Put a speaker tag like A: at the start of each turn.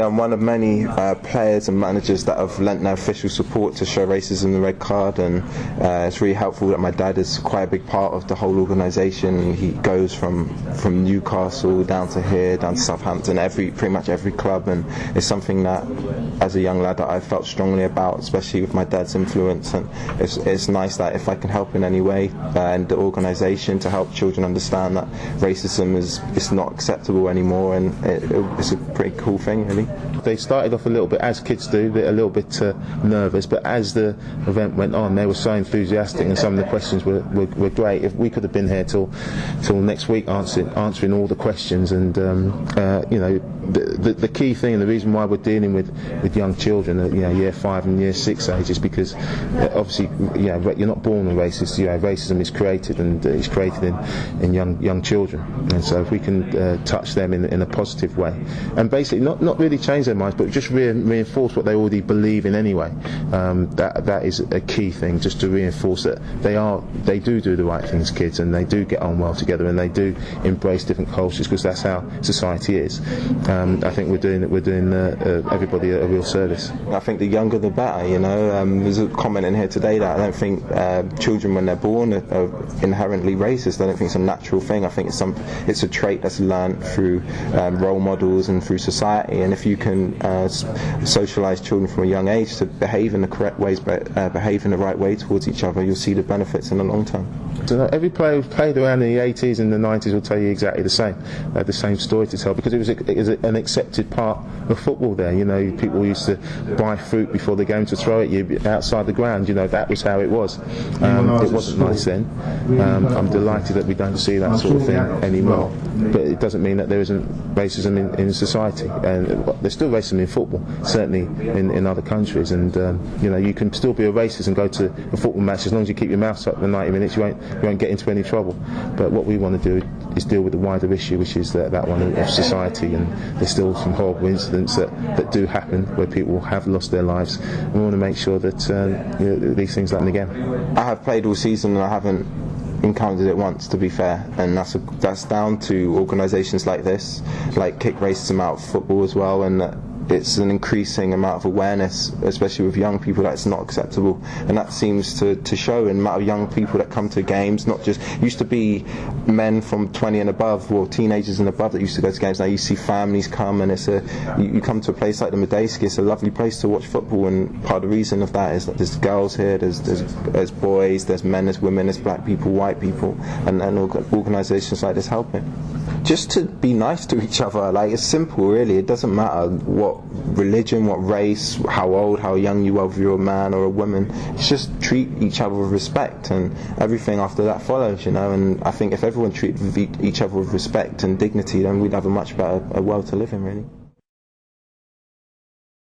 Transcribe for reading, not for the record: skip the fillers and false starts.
A: I'm one of many players and managers that have lent their official support to show racism the red card, and it's really helpful that my dad is quite a big part of the whole organisation. He goes from Newcastle down to here, down to Southampton, pretty much every club, and it's something that as a young lad that I felt strongly about, especially with my dad's influence. And it's nice that if I can help in any way in the organisation to help children understand that racism is not acceptable anymore, and it's a pretty cool thing, really.
B: They started off a little bit, as kids do, a little bit nervous, but as the event went on, they were so enthusiastic, and some of the questions were great. If we could have been here till next week answering all the questions, and you know, the key thing and the reason why we're dealing with young children at year 5 and year 6 age is because obviously you're not born a racist. Racism is created, and it's created in young children, and so if we can touch them in a positive way, and basically not really change their minds, but just reinforce what they already believe in anyway. That is a key thing, just to reinforce that they do the right things, kids, and they do get on well together, and they do embrace different cultures, because that's how society is. I think we're doing everybody a real service.
A: I think the younger the better. There's a comment in here today that I don't think children when they're born are inherently racist. I don't think it's a natural thing. I think it's a trait that's learned through role models and through society, and if you can socialise children from a young age to behave in the correct ways, behave in the right way towards each other, you'll see the benefits in the long term.
B: So every player who played around in the 80s and the 90s will tell you exactly the same. They had the same story to tell, because it was an accepted part of football there. People used to buy fruit before the game to throw at you outside the ground. That was how it was. It wasn't nice then. I'm delighted that we don't see that sort of thing anymore. But it doesn't mean that there isn't racism in society. And there's still racism in football, certainly in other countries. And you can still be a racist and go to a football match as long as you keep your mouth shut for 90 minutes. You won't get into any trouble. But what we want to do is deal with the wider issue, which is that one of society, and there's still some horrible incidents that do happen where people have lost their lives, and we want to make sure that these things happen again.
A: I have played all season and I haven't encountered it once, to be fair, and that's down to organisations like this, like Kick Racism Out of football as well, and it's an increasing amount of awareness, especially with young people, that it's not acceptable, and that seems to show in the amount of young people that come to games. Not just used to be men from 20 and above, or teenagers and above, that used to go to games. Now you see families come, and you come to a place like the Medeski. It's a lovely place to watch football, and part of the reason of that is that there's girls here, there's boys, there's men, there's women, there's black people, white people, and organisations like this help it. Just to be nice to each other. Like, it's simple, really. It doesn't matter what religion, what race, how old, how young you are, if you're a man or a woman. It's just treat each other with respect, and everything after that follows, and I think if everyone treated each other with respect and dignity, then we'd have a much better world to live in, really.